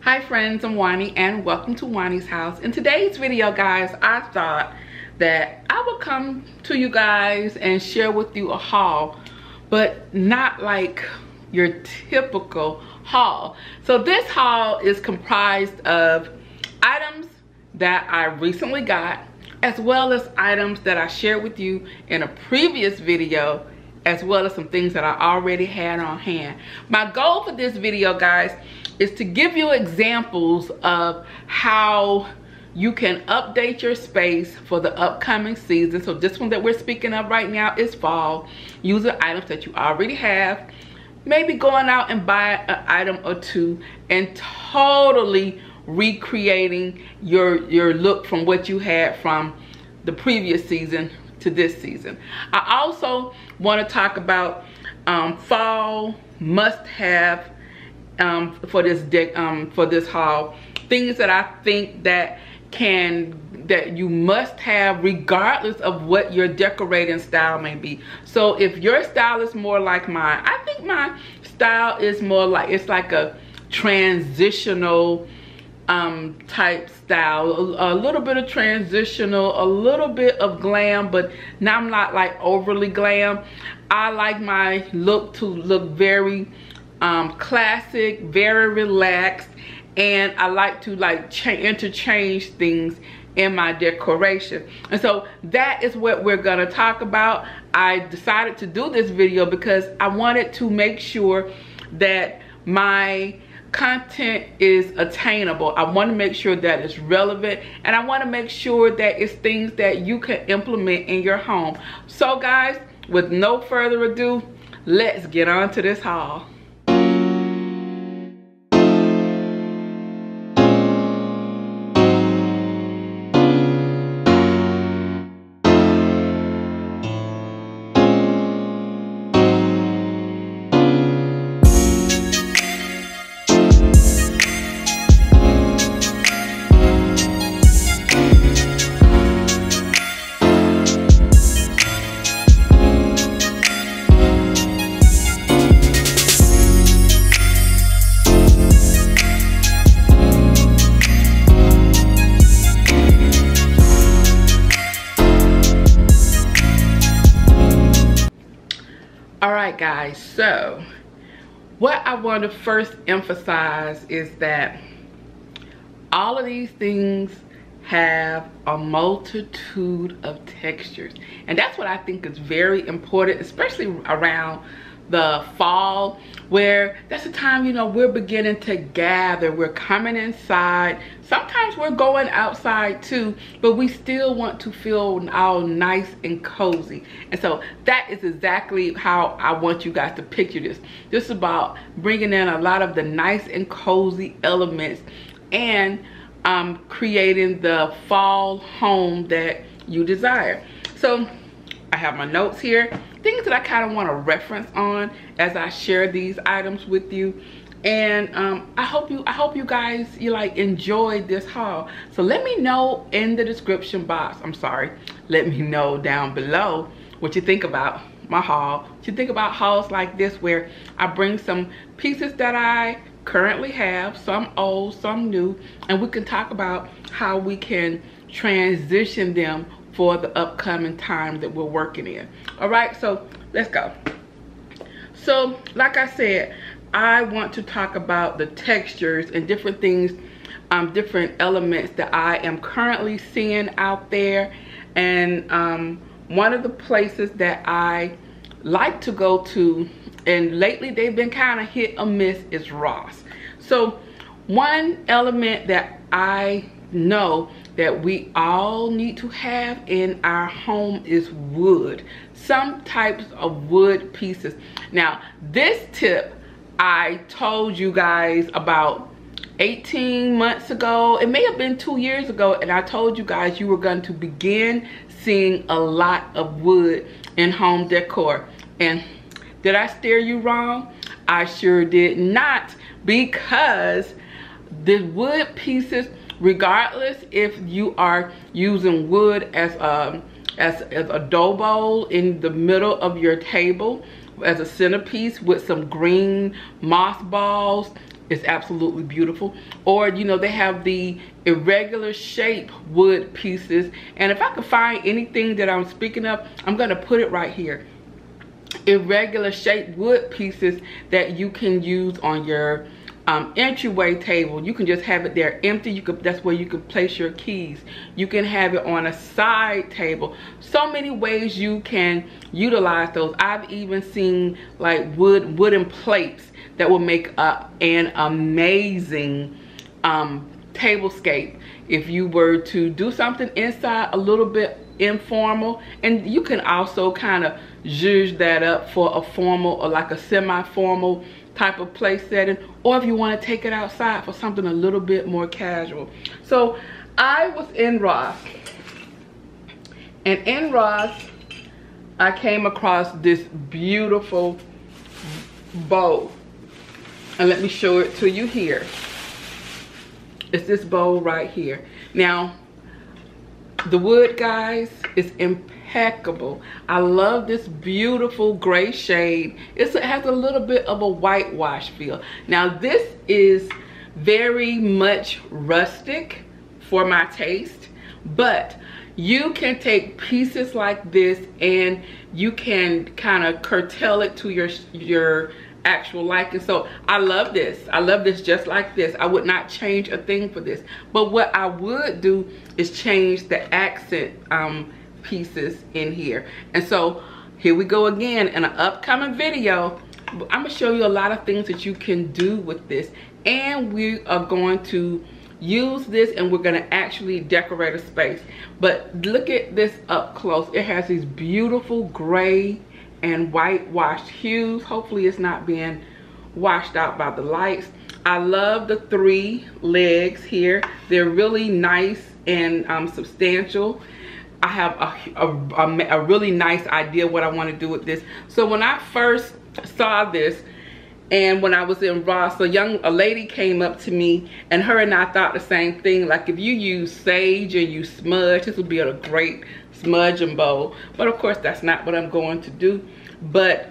Hi friends, I'm Juani and welcome to Juani's house. In today's video, guys, I thought that I would come to you guys and share with you a haul, but not like your typical haul. So this haul is comprised of items that I recently got, as well as items that I shared with you in a previous video, as well as some things that I already had on hand. My goal for this video, guys, is to give you examples of how you can update your space for the upcoming season. So this one that we're speaking of right now is fall, using items that you already have, maybe going out and buy an item or two and totally recreating your look from what you had from the previous season to this season. I also want to talk about fall must-have for this haul, things that I think that you must have regardless of what your decorating style may be. So if your style is more like mine, I think my style is more like, it's like a transitional type style, a little bit of transitional, a little bit of glam, but now I'm not like overly glam. I like my look to look very classic, very relaxed, and I like to interchange things in my decoration. And so that is what we're gonna talk about. I decided to do this video because I wanted to make sure that my content is attainable. I want to make sure that it's relevant, and I want to make sure that it's things that you can implement in your home. So guys, with no further ado, let's get on to this haul. Alright guys, so what I want to first emphasize is that all of these things have a multitude of textures, and that's what I think is very important, especially around the fall, where that's the time, you know, we're beginning to gather, we're coming inside, sometimes we're going outside too, but we still want to feel all nice and cozy. And so that is exactly how I want you guys to picture this. This is about bringing in a lot of the nice and cozy elements and creating the fall home that you desire. So I have my notes here, things that I kind of want to reference on as I share these items with you, and I hope you guys enjoyed this haul. So let me know in the description box, let me know down below what you think about my haul, what you think about hauls like this, where I bring some pieces that I currently have, some old, some new, and we can talk about how we can transition them for the upcoming time that we're working in. All right, so let's go. So like I said, I want to talk about the textures and different things, different elements that I am currently seeing out there. And one of the places that I like to go to, and lately they've been kind of hit or miss, is Ross. So one element that I know that we all need to have in our home is wood, some types of wood pieces. Now this tip I told you guys about 18 months ago, it may have been 2 years ago, and I told you guys you were going to begin seeing a lot of wood in home decor. And did I steer you wrong? I sure did not, because the wood pieces, regardless if you are using wood as a dough bowl in the middle of your table, as a centerpiece with some green moss balls, It's absolutely beautiful. Or, you know, they have the irregular shape wood pieces. And if I can find anything that I'm speaking of, I'm going to put it right here. Irregular shaped wood pieces that you can use on your entryway table. You can just have it there empty. That's where you can place your keys. You can have it on a side table. So many ways you can utilize those. I've even seen like wooden plates that will make up an amazing tablescape if you were to do something inside a little bit informal. And you can also kind of zhuzh that up for a formal or like a semi-formal type of place setting, or if you want to take it outside for something a little bit more casual. So I was in Ross, and in Ross I came across this beautiful bowl, and let me show it to you here. It's this bowl right here. Now the wood, guys, is impeccable. I love this beautiful gray shade. It has a little bit of a whitewash feel. Now this is very much rustic for my taste, but you can take pieces like this and you can kind of curtail it to your actual liking. So I love this. I love this just like this. I would not change a thing for this. But what I would do is change the accent pieces in here. And so here we go again in an upcoming video. I'm gonna show you a lot of things that you can do with this, and we are going to use this and we're gonna actually decorate a space. But look at this up close. It has these beautiful gray and whitewashed hues. Hopefully it's not being washed out by the lights. I love the 3 legs here. They're really nice and substantial. I have a really nice idea what I want to do with this. So when I first saw this, and when I was in Ross, a lady came up to me, and her and I thought the same thing. Like, if you use sage and you smudge, this would be a great smudging bowl. But of course that's not what I'm going to do. But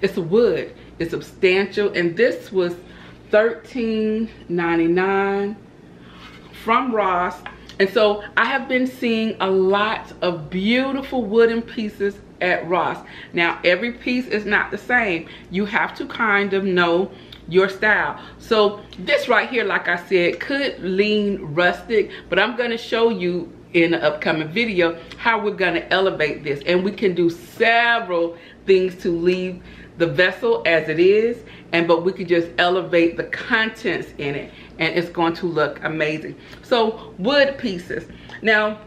it's wood, it's substantial, and this was $13.99 from Ross. And so I have been seeing a lot of beautiful wooden pieces at Ross. Now every piece is not the same. You have to kind of know your style. So this right here, like I said, could lean rustic, but I'm going to show you in an upcoming video how we're going to elevate this. And we can do several things to leave the vessel as it is, but we could just elevate the contents in it, and it's going to look amazing. So wood pieces. Now,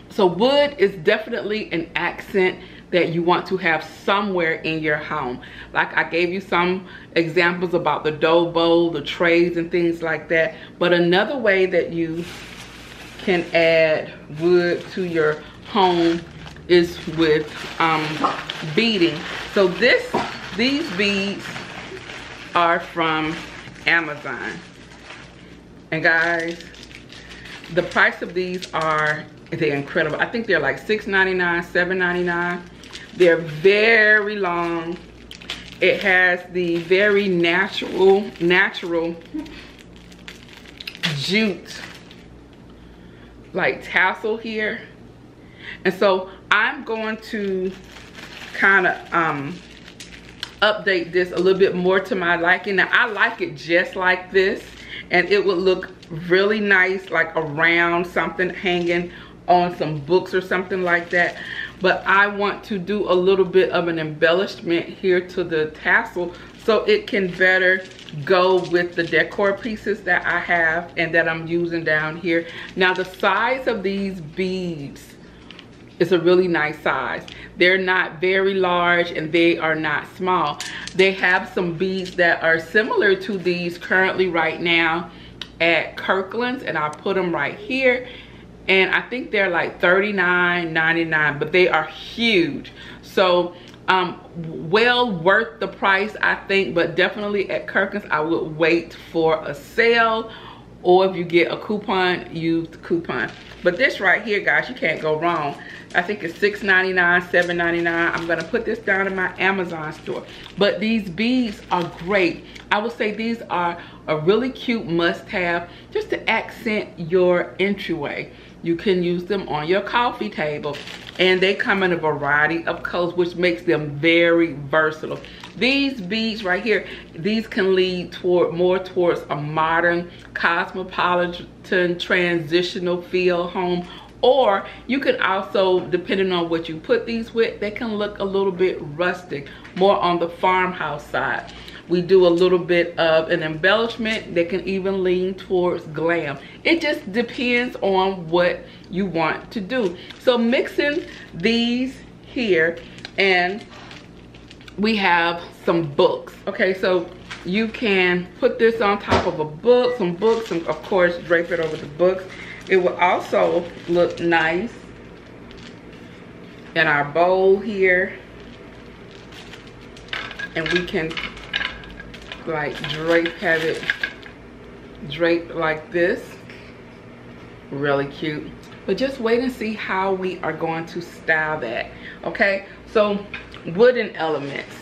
so wood is definitely an accent that you want to have somewhere in your home. Like I gave you some examples about the dough bowl, the trays and things like that. But another way that you can add wood to your home is with beading. So these beads are from Amazon. And guys, the price of these they're incredible. I think they're like $6.99, $7.99. They're very long. It has the very natural jute like tassel here. And so I'm going to kind of update this a little bit more to my liking. Now I like it just like this, and it would look really nice like around something, hanging on some books or something like that. But I want to do a little bit of an embellishment here to the tassel so it can better go with the decor pieces that I have and that I'm using down here. Now the size of these beads is a really nice size. They're not very large and they are not small. They have some beads that are similar to these currently right now at Kirkland's, and I'll put them right here. And I think they're like $39.99, but they are huge. So well worth the price, I think. But definitely at Kirkland's, I would wait for a sale or if you get a coupon, use the coupon. But this right here, guys, you can't go wrong. I think it's $6.99, $7.99. I'm gonna put this down in my Amazon store. But these beads are great. I would say these are a really cute must-have just to accent your entryway. You can use them on your coffee table, and they come in a variety of colors, which makes them very versatile. These beads right here, these can lead more towards a modern, cosmopolitan, transitional feel home. Or you can also, depending on what you put these with, they can look a little bit rustic, more on the farmhouse side. We do a little bit of an embellishment. They can even lean towards glam. It just depends on what you want to do. So mixing these here, and we have some books. Okay, so you can put this on top of a book, some books, and of course drape it over the books. It will also look nice in our bowl here, and we can like have it draped like this. Really cute. But just wait and see how we are going to style that. Okay, so wooden elements.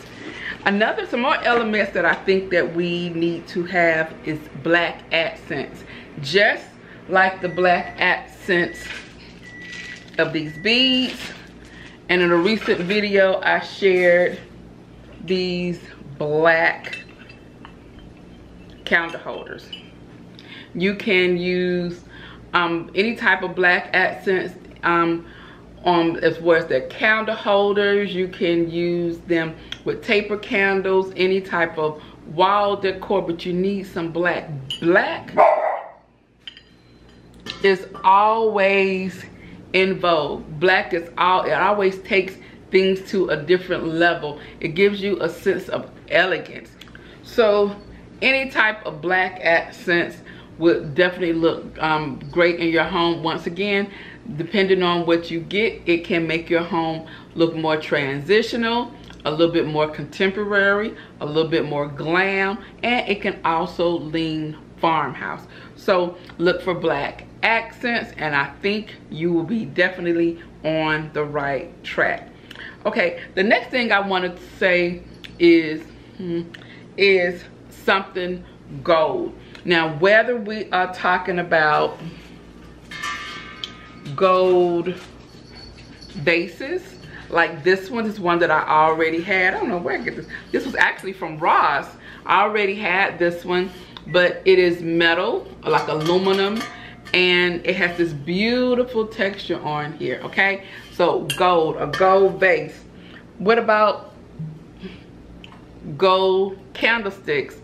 Some more elements that I think that we need to have is black accents. Just like the black accents of these beads. And in a recent video, I shared these black candle holders. You can use any type of black accents as well as their candle holders. You can use them with taper candles, any type of wall decor, but you need some black. Black is always in vogue. Black is it always takes things to a different level. It gives you a sense of elegance. So any type of black accents would definitely look great in your home. Once again, depending on what you get, it can make your home look more transitional, a little bit more contemporary, a little bit more glam, and it can also lean farmhouse. So look for black accents, and I think you will be definitely on the right track. Okay, the next thing I wanted to say is something gold. Now, whether we are talking about gold vases, like this one is one that I already had. I don't know where I get this. This was actually from Ross. I already had this one, but it is metal, like aluminum, and it has this beautiful texture on here. Okay, so gold, a gold vase. What about gold candlesticks?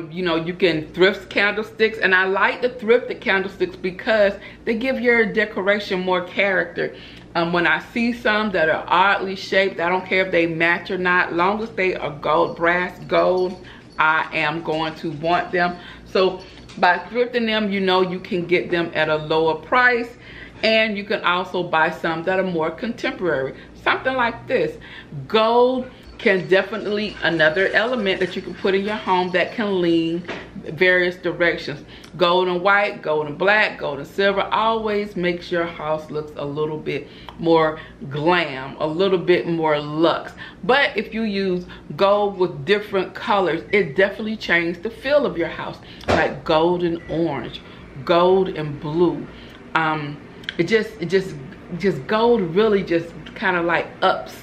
You know, you can thrift candlesticks, and I like the thrifted candlesticks because they give your decoration more character. When I see some that are oddly shaped, I don't care if they match or not, long as they are gold, brass gold, I am going to want them. So by thrifting them, you know, you can get them at a lower price, and you can also buy some that are more contemporary. Something like this. Gold can definitely another element that you can put in your home that can lean various directions. Gold and white, gold and black, gold and silver always makes your house look a little bit more glam, a little bit more luxe. But if you use gold with different colors, it definitely changes the feel of your house, like gold and orange, gold and blue. It just gold really just kind of like ups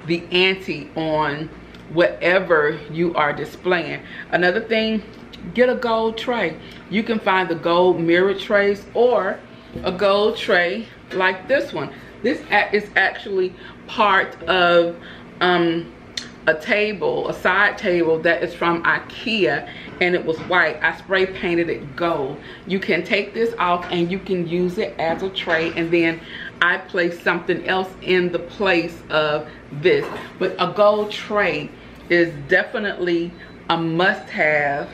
the ante on whatever you are displaying. Another thing, get a gold tray. You can find the gold mirror trays or a gold tray like this one. This is actually part of a table, a side table that is from IKEA, and it was white. I spray painted it gold. You can take this off and you can use it as a tray, and then I place something else in the place of this. But a gold tray is definitely a must-have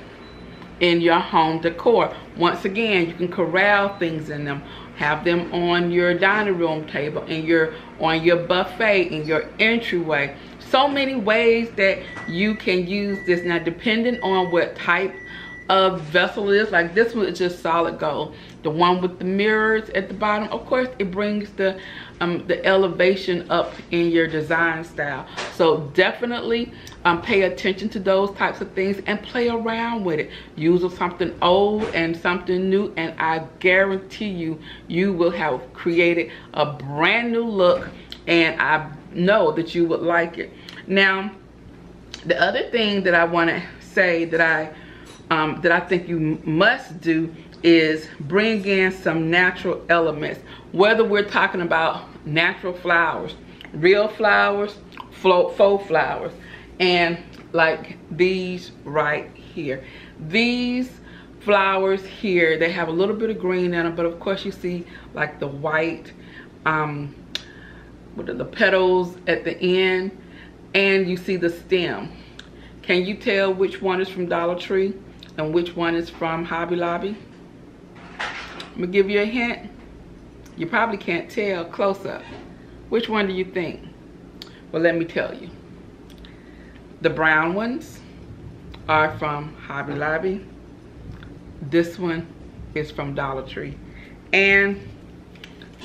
in your home decor. Once again, you can corral things in them, have them on your dining room table, and on your buffet, in your entryway. So many ways that you can use this. Now, depending on what type of vessel is. Like this one is just solid gold. The one with the mirrors at the bottom, of course, it brings the elevation up in your design style. So definitely pay attention to those types of things and play around with it. Use something old and something new, and I guarantee you, you will have created a brand new look, and I know that you would like it. Now, the other thing that I want to say that I think you must do is bring in some natural elements, whether we're talking about natural flowers, real flowers, faux flowers, and like these right here. These flowers here, they have a little bit of green in them, but of course you see like the white, what are the petals at the end, and you see the stem. Can you tell which one is from Dollar Tree and which one is from Hobby Lobby? I'm gonna give you a hint. You probably can't tell close up. Which one do you think? Well, let me tell you. The brown ones are from Hobby Lobby. This one is from Dollar Tree. And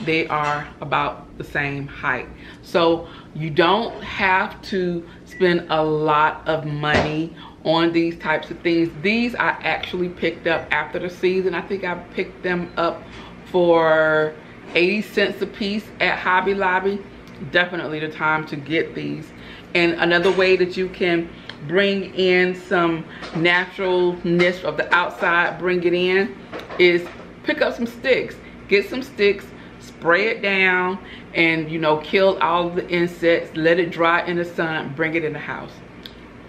they are about the same height. So you don't have to spend a lot of money on these types of things. These I actually picked up after the season. I think I picked them up for 80 cents a piece at Hobby Lobby. Definitely the time to get these. And another way that you can bring in some naturalness of the outside, bring it in, is pick up some sticks. Get some sticks, spray it down, and you know, kill all the insects, let it dry in the sun, bring it in the house.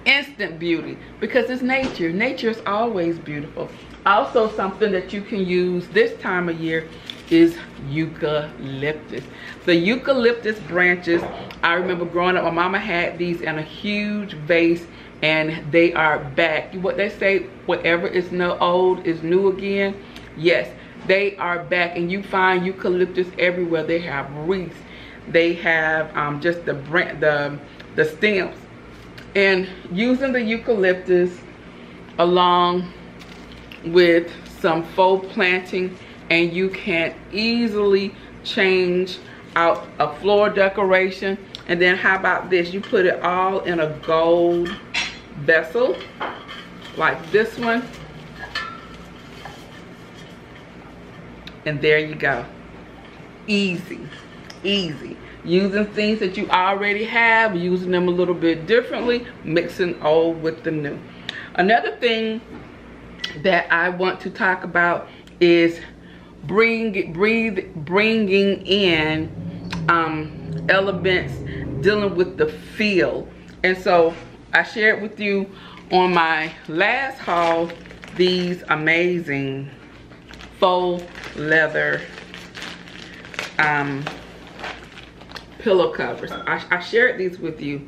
Instant beauty, because it's nature. Nature is always beautiful. Also, something that you can use this time of year is eucalyptus. The eucalyptus branches, I remember growing up, my mama had these in a huge vase, and they are back. What they say, whatever is no old is new again. Yes, they are back, and you find eucalyptus everywhere. They have wreaths, they have just the stems. And using the eucalyptus along with some faux planting, and you can easily change out a floor decoration. And then how about this? You put it all in a gold vessel like this one, and there you go. Easy, easy. Using things that you already have, using them a little bit differently, mixing old with the new. Another thing that I want to talk about is bringing in elements dealing with the feel. And so I shared with you on my last haul these amazing faux leather pillow covers. I shared these with you.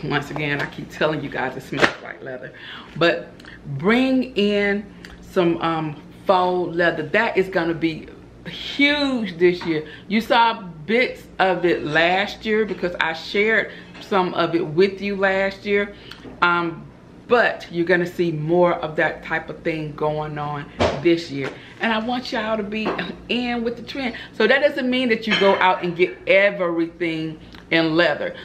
Once again, I keep telling you guys it smells like leather. But bring in some faux leather. That is going to be huge this year. You saw bits of it last year because I shared some of it with you last year. But you're going to see more of that type of thing going on this year. And I want y'all to be in with the trend. So that doesn't mean that you go out and get everything in leather.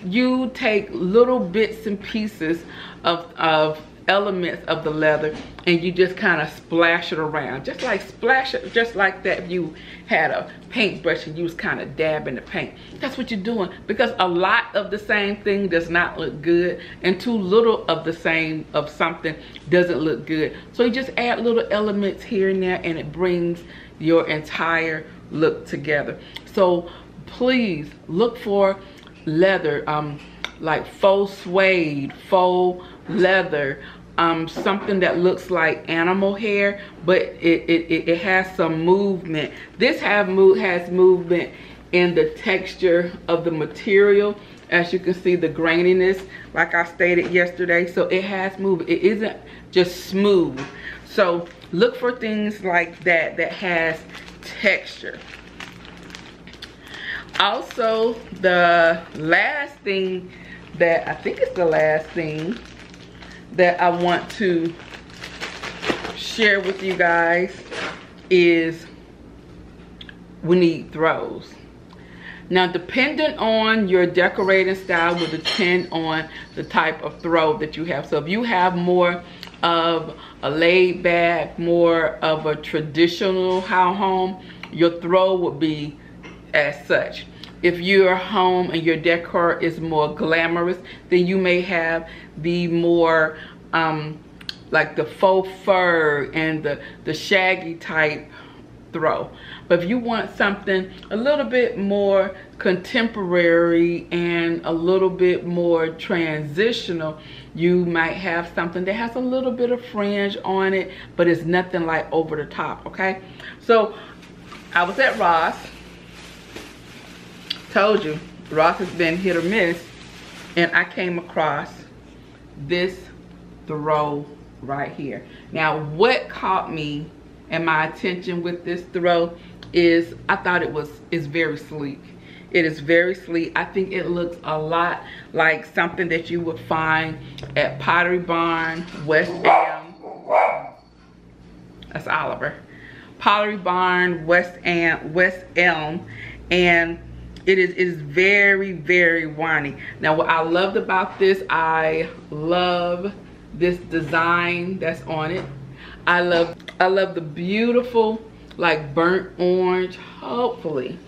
You take little bits and pieces of elements of the leather, and you just kind of splash it around, just like that. If you had a paintbrush and you was kind of dabbing the paint, that's what you're doing, because a lot of the same thing does not look good, and too little of the same of something doesn't look good. So you just add little elements here and there, and it brings your entire look together. So please look for leather, like faux suede, faux leather, something that looks like animal hair, but it has some movement. This has movement in the texture of the material. As you can see, the graininess, like I stated yesterday. So it has movement. It isn't just smooth. So look for things like that that has texture. Also, the last thing that I think is the last thing that I want to share with you guys is we need throws. Now, depending on your decorating style will depend on the type of throw that you have. So if you have more of a laid back, more of a traditional home, your throw would be as such. If your home and your decor is more glamorous, then you may have the more like the faux fur and the shaggy type throw. But if you want something a little bit more contemporary and a little bit more transitional, you might have something that has a little bit of fringe on it, but it's nothing like over the top, okay? So I was at Ross. Told you, Ross has been hit or miss, and I came across this throw right here. Now, what caught me and my attention with this throw is I thought it's very sleek. It is very sleek. I think it looks a lot like something that you would find at Pottery Barn, West Elm. That's Oliver. Pottery Barn, West Elm, and it is very, very Juani. Now, what I loved about this, I love this design that's on it. I love the beautiful, like, burnt orange. Hopefully,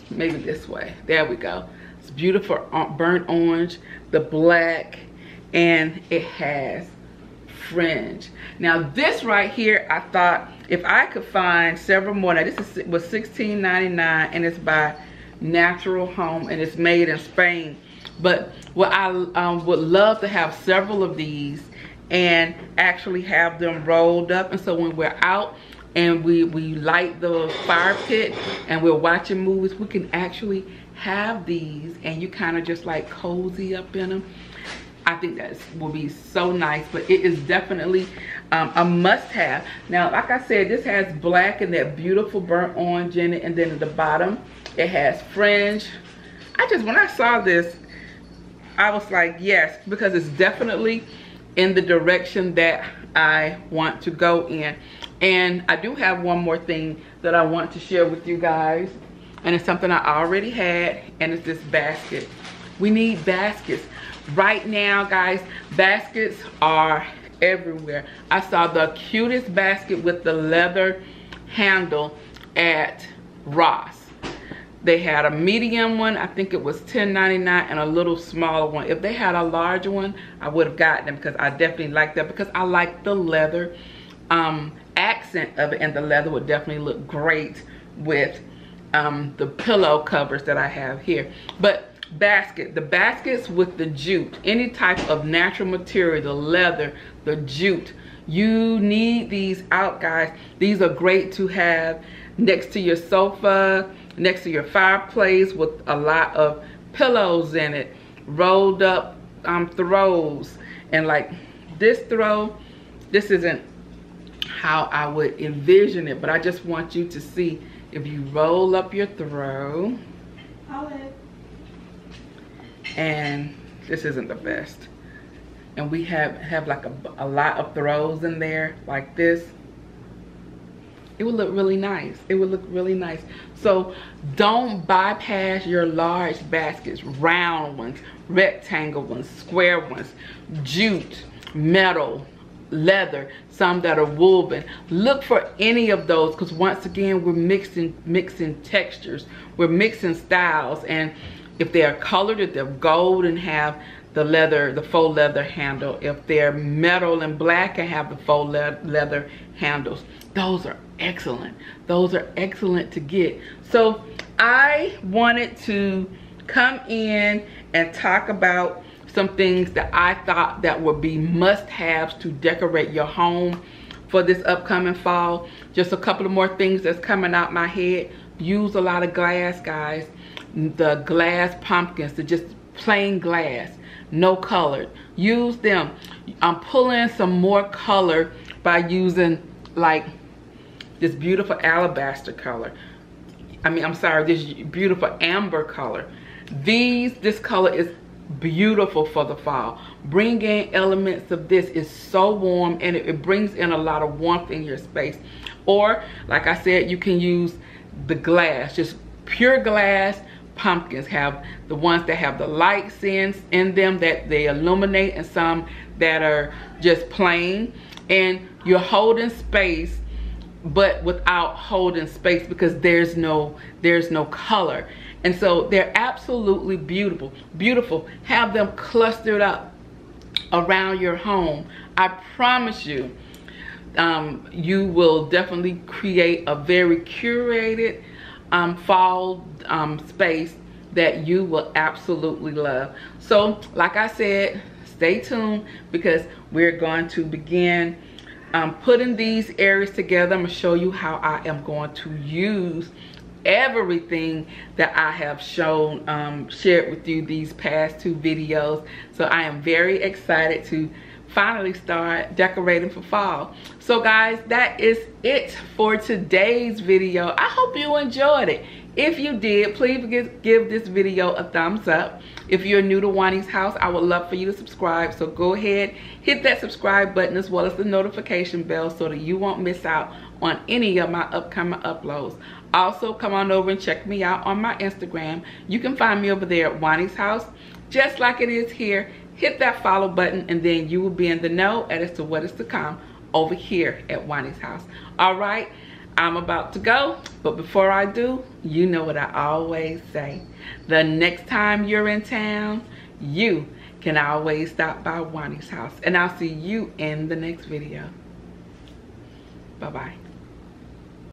maybe this way. There we go. It's beautiful burnt orange, the black, and it has fringe. Now, this right here, I thought if I could find several more. Now, this was $16.99, and it's by Natural Home, and it's made in Spain. But what I would love to have several of these and actually have them rolled up, and so when we're out and we light the fire pit and we're watching movies, we can actually have these and you kind of just like cozy up in them. I think that will be so nice, but it is definitely a must-have. Now, like I said, this has black and that beautiful burnt orange in it, and then at the bottom it has fringe. When I saw this, I was like, yes, because it's definitely in the direction that I want to go in. And I do have one more thing that I want to share with you guys, and it's something I already had, and it's this basket. We need baskets. Right now, guys, baskets are everywhere. I saw the cutest basket with the leather handle at Ross. They had a medium one, I think it was $10.99, and a little smaller one. If they had a larger one, I would have gotten them, because I definitely like that, because I like the leather accent of it, and the leather would definitely look great with the pillow covers that I have here. But the baskets with the jute, any type of natural material, the leather, the jute, you need these out, guys. These are great to have next to your sofa, next to your fireplace, with a lot of pillows in it, rolled up throws. And like this throw, this isn't how I would envision it, but I just want you to see, if you roll up your throw, and this isn't the best, and we have like a lot of throws in there like this, it would look really nice. It would look really nice. So don't bypass your large baskets. Round ones, rectangle ones, square ones, jute, metal, leather, some that are woven. Look for any of those, because once again, we're mixing textures, we're mixing styles, and if they are colored, if they're gold and have the leather, the faux leather handle, if they're metal and black and have the faux leather handles, those are excellent. Those are excellent to get. So I wanted to come in and talk about some things that I thought that would be must-haves to decorate your home for this upcoming fall. Just a couple of more things that's coming out my head. Use a lot of glass, guys. The glass pumpkins, they're just plain glass, no colored. Use them. I'm pulling some more color by using like this beautiful alabaster color. I'm sorry, this beautiful amber color. This color is beautiful for the fall. Bring in elements of this. It's so warm, and it brings in a lot of warmth in your space. Or like I said, you can use the glass, just pure glass pumpkins. Have the ones that have the lights in them that they illuminate, and some that are just plain, and you're holding space but without holding space, because there's no color. And so they're absolutely beautiful. Have them clustered up around your home. I promise you, you will definitely create a very curated fall space that you will absolutely love. So like I said, stay tuned, because we're going to begin putting these areas together. I'm going to show you how I am going to use everything that I have shown, shared with you these past 2 videos. So I am very excited to finally start decorating for fall. So guys, that is it for today's video. I hope you enjoyed it. If you did, please give this video a thumbs up. If you're new to Juani's house, I would love for you to subscribe. So go ahead, hit that subscribe button as well as the notification bell so that you won't miss out on any of my upcoming uploads. Also, come on over and check me out on my Instagram. You can find me over there at Juani's house, just like it is here. Hit that follow button, and then you will be in the know as to what is to come over here at Juani's house. All right, I'm about to go, but before I do, you know what I always say. The next time you're in town, you can always stop by Juani's house, and I'll see you in the next video. Bye-bye.